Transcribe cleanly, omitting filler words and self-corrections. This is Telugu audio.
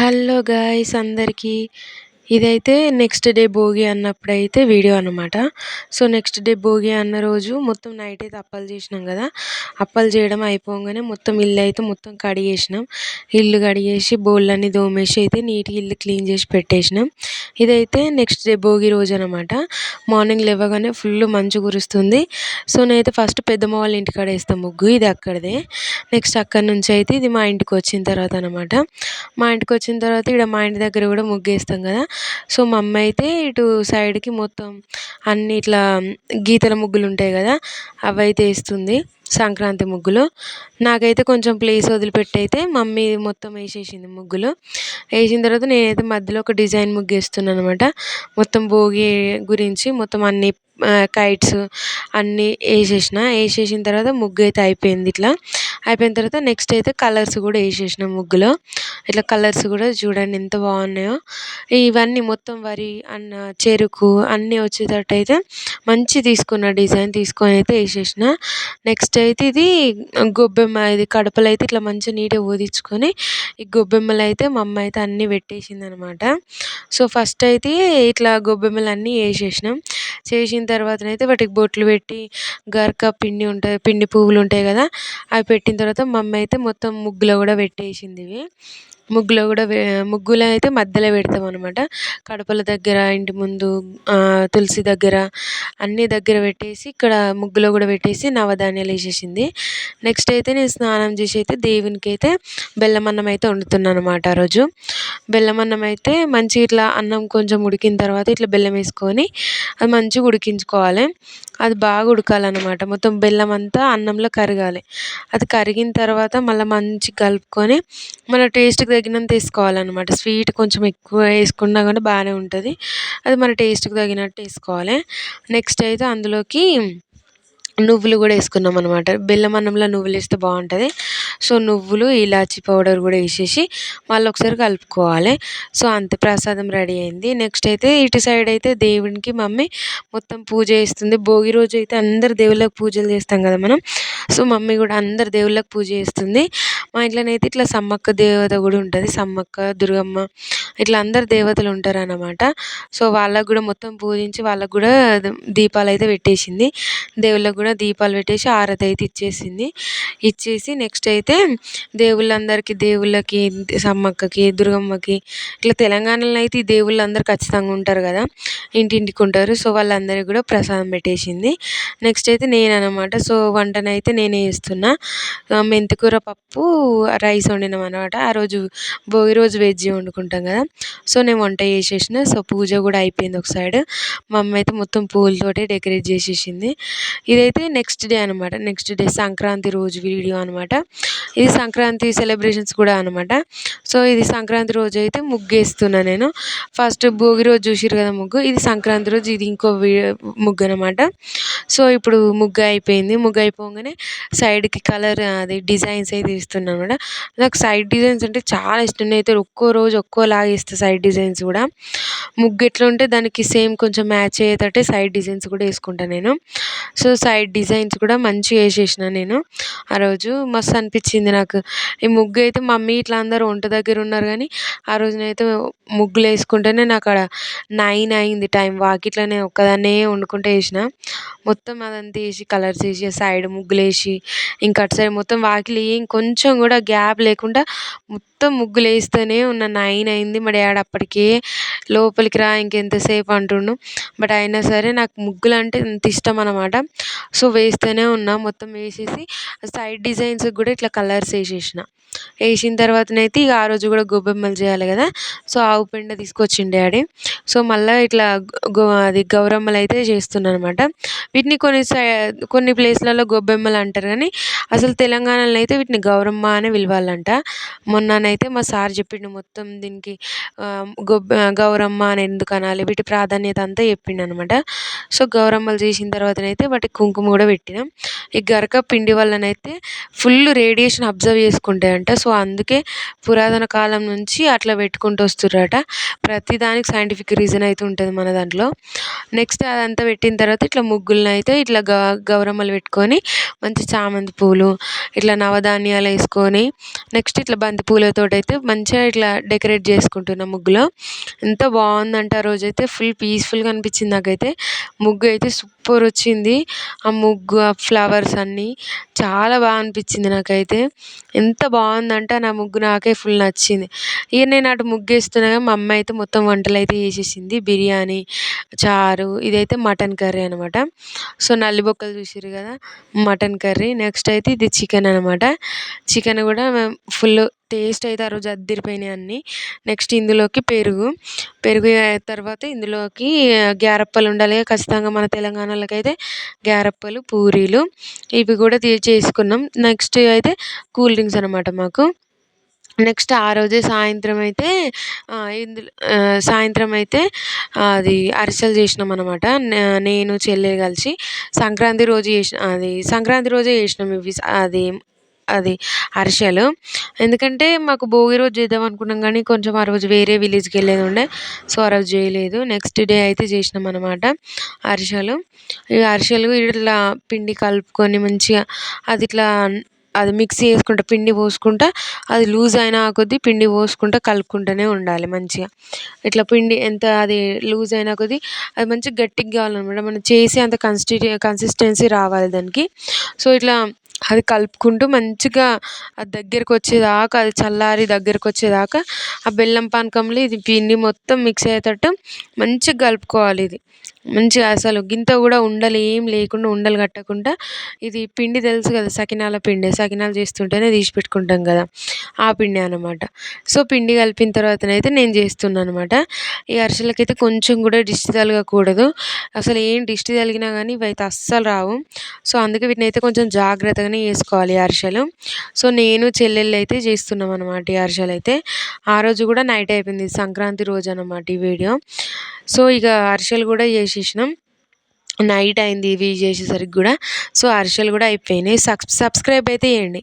హలో గాయ్స్ అందరికీ. ఇదైతే నెక్స్ట్ డే భోగి అన్నప్పుడైతే వీడియో అనమాట. సో నెక్స్ట్ డే భోగి అన్న రోజు మొత్తం నైట్ అయితే అప్పాలు చేసినాం కదా. అప్పాలు చేయడం అయిపోగానే మొత్తం ఇల్లు అయితే మొత్తం కడిగేసినాం. ఇల్లు కడిగేసి బోళ్ళన్నీ దోమేసి అయితే నీట్గా ఇల్లు క్లీన్ చేసి పెట్టేసినాం. ఇదైతే నెక్స్ట్ డే భోగి రోజు అనమాట. మార్నింగ్ లేవగానే ఫుల్ మంచు కురుస్తుంది. సో నేనైతే ఫస్ట్ పెద్దమ్మ వాళ్ళ ఇంటికాడ వేస్తాను ముగ్గు. ఇది అక్కడిదే. నెక్స్ట్ అక్కడి నుంచి అయితే ఇది మా ఇంటికి వచ్చిన తర్వాత అనమాట. మా ఇంటికి వచ్చిన తర్వాత ఇక్కడ మా ఇంటి దగ్గర కూడా ముగ్గు వేస్తాం కదా. సో మా అమ్మ అయితే ఇటు సైడ్కి మొత్తం అన్ని ఇట్లా గీతల ముగ్గులు ఉంటాయి కదా, అవి అయితే వేస్తుంది సంక్రాంతి ముగ్గులు. నాకైతే కొంచెం ప్లేస్ వదిలిపెట్టి అయితే మమ్మీ మొత్తం వేసేసింది ముగ్గులు. వేసిన తర్వాత నేనైతే మధ్యలో ఒక డిజైన్ ముగ్గు వేస్తున్నాను అనమాట. మొత్తం భోగి గురించి మొత్తం అన్ని కైట్స్ అన్నీ వేసేసిన తర్వాత ముగ్గు అయితే అయిపోయింది. ఇట్లా అయిపోయిన తర్వాత నెక్స్ట్ అయితే కలర్స్ కూడా వేసేసిన ముగ్గులో. ఇట్లా కలర్స్ కూడా చూడండి ఎంత బాగున్నాయో. ఇవన్నీ మొత్తం వరి అన్న చెరుకు అన్నీ వచ్చేటట్టు అయితే మంచి తీసుకున్న డిజైన్ తీసుకొని అయితే వేసేసిన. నెక్స్ట్ అయితే ఇది గొబ్బెమ్మ, ఇది కడపలు అయితే ఇట్లా మంచిగా నీట్గా ఊదించుకొని ఈ గొబ్బెమ్మలు అయితే మా అమ్మ అయితే అన్నీ పెట్టేసింది అనమాట. సో ఫస్ట్ అయితే ఇట్లా గొబ్బెమ్మలు అన్నీ వేసేసినాం. చేసిన తర్వాతనైతే వాటికి బొట్లు పెట్టి గరక పిండి ఉంటుంది, పిండి పువ్వులు ఉంటాయి కదా, అవి పెట్టిన తర్వాత మా అమ్మ అయితే మొత్తం ముగ్గులో కూడా పెట్టేసింది. ఇవి ముగ్గులో అయితే మధ్యలో పెడతాం అనమాట. కడపల దగ్గర, ఇంటి ముందు, తులసి దగ్గర అన్ని దగ్గర పెట్టేసి ఇక్కడ ముగ్గులో కూడా పెట్టేసి నవధాన్యాలు వేసేసింది. నెక్స్ట్ అయితే నేను స్నానం చేసి అయితే దేవునికి అయితే బెల్లం అన్నం అయితే వండుతున్నాను అనమాట. ఆ రోజు బెల్లం అన్నం అయితే మంచిగా ఇట్లా అన్నం కొంచెం ఉడికిన తర్వాత ఇట్లా బెల్లం వేసుకొని అది మంచిగా ఉడికించుకోవాలి. అది బాగా ఉడకాలన్నమాట. మొత్తం బెల్లం అంతా అన్నంలో కరగాలి. అది కరిగిన తర్వాత మళ్ళీ మంచిగా కలుపుకొని మన టేస్ట్కి తగినంత వేసుకోవాలన్నమాట. స్వీట్ కొంచెం ఎక్కువ వేసుకున్నా కానీ బాగానే ఉంటుంది. అది మన టేస్ట్కి తగినట్టు వేసుకోవాలి. నెక్స్ట్ అయితే అందులోకి నువ్వులు కూడా వేసుకున్నాం అనమాట. బెల్లం అన్నంలో నువ్వులు వేస్తే బాగుంటుంది. సో నువ్వులు, ఇలాచీ పౌడర్ కూడా వేసేసి మళ్ళీ ఒకసారి కలుపుకోవాలి. సో అంతే, ప్రసాదం రెడీ అయింది. నెక్స్ట్ అయితే ఇటు సైడ్ అయితే దేవునికి మమ్మీ మొత్తం పూజ చేస్తుంది. భోగి రోజు అయితే అందరు దేవుళ్ళకి పూజలు చేస్తాం కదా మనం. సో మమ్మీ కూడా అందరు దేవుళ్ళకి పూజ చేస్తుంది. మా ఇంట్లోనైతే ఇట్లా సమ్మక్క దేవత కూడా ఉంటుంది. సమ్మక్క, దుర్గమ్మ ఇట్లా అందరు దేవతలు ఉంటారు అన్నమాట. సో వాళ్ళకు కూడా మొత్తం పూజించి వాళ్ళకు కూడా దీపాలు అయితే పెట్టేసింది. దేవుళ్ళకి కూడా దీపాలు పెట్టేసి ఆరతి అయితే ఇచ్చేసి నెక్స్ట్ అయితే దేవుళ్ళకి సమ్మక్కకి, దుర్గమ్మకి ఇట్లా తెలంగాణలో అయితే ఈ దేవుళ్ళు అందరు ఖచ్చితంగా ఉంటారు కదా, ఇంటింటికి ఉంటారు. సో వాళ్ళందరికీ కూడా ప్రసాదం పెట్టేసింది. నెక్స్ట్ అయితే నేను అనమాట. సో వంటనైతే నేనే చేస్తున్నా. మెంతికూర పప్పు, రైస్ వండినాం అనమాట. ఆ రోజు భోగి రోజు వెజ్ వండుకుంటాం కదా. సో నేను వంట చేసేసిన. సో పూజ కూడా అయిపోయింది ఒక సైడ్. మా అమ్మ అయితే మొత్తం పూలతోటి డెకరేట్ చేసేసింది. ఇదైతే నెక్స్ట్ డే అనమాట. నెక్స్ట్ డే సంక్రాంతి రోజు వీడియో అనమాట. ఇది సంక్రాంతి సెలబ్రేషన్స్ కూడా అనమాట. సో ఇది సంక్రాంతి రోజు అయితే ముగ్గు వేస్తున్నా నేను. ఫస్ట్ భోగి రోజు చూసిరు కదా ముగ్గు, ఇది సంక్రాంతి రోజు ఇది ఇంకో ముగ్గు అనమాట. సో ఇప్పుడు ముగ్గు అయిపోయింది. ముగ్గు అయిపోగానే సైడ్కి కలర్ అది డిజైన్స్ అయితే ఇస్తున్నాను అనమాట. నాకు సైడ్ డిజైన్స్ అంటే చాలా ఇష్టం. అయితే ఒక్కో రోజు ఒక్కోలాగా వేస్తాను సైడ్ డిజైన్స్ కూడా. ముగ్గు ఎట్లా ఉంటే దానికి సేమ్ కొంచెం మ్యాచ్ అయ్యేటట్టే సైడ్ డిజైన్స్ కూడా వేసుకుంటాను నేను. సో సైడ్ డిజైన్స్ కూడా మంచిగా వేసేసిన నేను. ఆ రోజు మస్తు అనిపించింది నాకు. ఈ ముగ్గు అయితే మమ్మీ ఇట్లా అందరూ వంట దగ్గర ఉన్నారు కానీ ఆ రోజునైతే ముగ్గులు వేసుకుంటేనే నాకు అక్కడ 9 అయింది టైం. వాకిట్లోనే ఒక్కదాన్నే వండుకుంటూ వేసిన. మొత్తం అదంతా వేసి కలర్స్ వేసి సైడ్ ముగ్గులు వేసి ఇంకా అటు సైడ్ మొత్తం వాకిలి ఏం కొంచెం కూడా గ్యాప్ లేకుండా మొత్తం ముగ్గులు వేస్తూనే ఉన్న. 9 అయింది. మా డాడీ అప్పటికే లోపలికి రా ఇంకెంతసేపు అంటుండు. బట్ అయినా సరే నాకు ముగ్గులు అంటే ఎంత ఇష్టం అనమాట. సో వేస్తూనే ఉన్నా. మొత్తం వేసేసి సైడ్ డిజైన్స్కి కూడా ఇట్లా కలర్స్ వేసేసిన. వేసిన తర్వాతనైతే ఇక ఆ రోజు కూడా గొబ్బెమ్మలు చేయాలి కదా. సో ఆవు పెండ తీసుకొచ్చిండు డాడీ. సో మళ్ళీ ఇట్లా అది గౌరమ్మలు అయితే చేస్తున్నాను అనమాట. వీటిని కొన్ని ప్లేస్లలో గొబ్బెమ్మలు అంటారు కానీ అసలు తెలంగాణలో అయితే వీటిని గౌరమ్మ అనే పిలవాలంట. మొన్ననైతే మా సార్ చెప్పిండు మొత్తం దీనికి గౌరమ్మ అని ఎందుకు అనాలి, వీటి ప్రాధాన్యత అంతా చెప్పిండు అనమాట. సో గౌరమ్మలు చేసిన తర్వాతనైతే వాటికి కుంకుమ కూడా పెట్టినాం. ఈ గరక పిండి వల్లనైతే ఫుల్ రేడియేషన్ అబ్జర్వ్ చేసుకుంటాయంట. ఉంటుందంట. సో అందుకే పురాతన కాలం నుంచి అట్లా పెట్టుకుంటూ వస్తుర్రట. ప్రతిదానికి సైంటిఫిక్ రీజన్ అయితే ఉంటుంది మన దాంట్లో. నెక్స్ట్ అదంతా పెట్టిన తర్వాత ఇట్లా ముగ్గులను అయితే ఇట్లా గౌరమ్మలు పెట్టుకొని మంచి చామంతి పూలు ఇట్లా నవధాన్యాలు వేసుకొని నెక్స్ట్ ఇట్లా బంతి పూలతోటి అయితే మంచిగా ఇట్లా డెకరేట్ చేసుకుంటున్నాం ముగ్గులో. ఎంత బాగుందంటే ఆ రోజైతే ఫుల్ పీస్ఫుల్గా అనిపించింది నాకైతే. ముగ్గు అయితే సూపర్ వచ్చింది. ఆ ముగ్గు ఆ ఫ్లవర్స్ అన్నీ చాలా బాగా అనిపించింది నాకైతే. ఎంత బాగుందంటే నా ముగ్గు నాకే ఫుల్ నచ్చింది. ఇక నేను అటు ముగ్గు వేస్తున్నాగా మా అమ్మ అయితే మొత్తం వంటలు అయితే చేసేసింది. బిర్యానీ, చారు, ఇదైతే మటన్ కర్రీ అనమాట. సో నల్లి బొక్కలు చూసిర్రు కదా, మటన్ కర్రీ. నెక్స్ట్ అయితే ఇది చికెన్ అనమాట. చికెన్ కూడా ఫుల్ టేస్ట్ అయితే ఆ రోజు అద్దిరిపోయినాయి అన్నీ. నెక్స్ట్ ఇందులోకి పెరుగు తర్వాత ఇందులోకి గ్యారప్పలు ఉండాలి ఖచ్చితంగా మన తెలంగాణలోకి అయితే. గ్యారప్పలు, పూరీలు ఇవి కూడా చేసుకున్నాం. నెక్స్ట్ అయితే కూల్ డ్రింక్స్ అనమాట మాకు. నెక్స్ట్ ఆ రోజే సాయంత్రం అయితే అది అరిసెలు చేసినాం అనమాట. నేను చెల్లి కలిసి సంక్రాంతి రోజు సంక్రాంతి రోజే చేసినాం ఇవి అది అరిసెలు. ఎందుకంటే మాకు భోగి రోజు చేద్దాం అనుకున్నాం కానీ కొంచెం ఆ రోజు వేరే విలేజ్కి వెళ్ళేది ఉండే. సో ఆ రోజు చేయలేదు. నెక్స్ట్ డే అయితే చేసినాం అనమాట అరిసెలు. ఈ అరిసెలు ఇట్లా పిండి కలుపుకొని మంచిగా అది మిక్సీ చేసుకుంటా పిండి పోసుకుంటా అది లూజ్ అయినా కొద్దీ పిండి పోసుకుంటా కలుపుకుంటూనే ఉండాలి మంచిగా. ఇట్లా పిండి ఎంత అది లూజ్ అయినా కొద్దీ అది మంచిగా గట్టిగా కావాలన్నమాట. మనం చేసే అంత కన్సిస్టెన్సీ రావాలి దానికి. సో ఇట్లా అది కలుపుకుంటూ మంచిగా అది దగ్గరికి వచ్చేదాకా, అది చల్లారి దగ్గరికి వచ్చేదాకా ఆ బెల్లం పానకంలో ఇది పిండి మొత్తం మిక్స్ అయ్యేటట్టు మంచిగా కలుపుకోవాలి. ఇది మంచిగా అసలు గింత కూడా ఉండలు ఏం లేకుండా, ఉండలు కట్టకుండా. ఇది పిండి తెలుసు కదా, సకినాల పిండి. సకినాలు చేస్తుంటేనే తీసి పెట్టుకుంటాం కదా, ఆ పిండి అనమాట. సో పిండి కలిపిన తర్వాతనైతే నేను చేస్తున్నాను అనమాట. ఈ అరిసెలకైతే కొంచెం కూడా దిష్టి తగలకూడదు. అసలు ఏం దిష్టి తగిలినా కానీ ఇవైతే అస్సలు రావు. సో అందుకే వీటిని అయితే కొంచెం జాగ్రత్తగానే చేసుకోవాలి ఈ అరిసెలు. సో నేను చెల్లెళ్ళు అయితే చేస్తున్నాం అనమాట ఈ అరిసెలు అయితే. ఆ రోజు కూడా నైట్ అయిపోయింది, సంక్రాంతి రోజు అనమాట ఈ వీడియో. సో ఇక అరిసెలు కూడా చేసేసినాం. నైట్ అయింది ఇవి చేసేసరికి కూడా. సో అరిసెలు కూడా అయిపోయినాయి. సబ్స్క్రైబ్ అయితే చేయండి.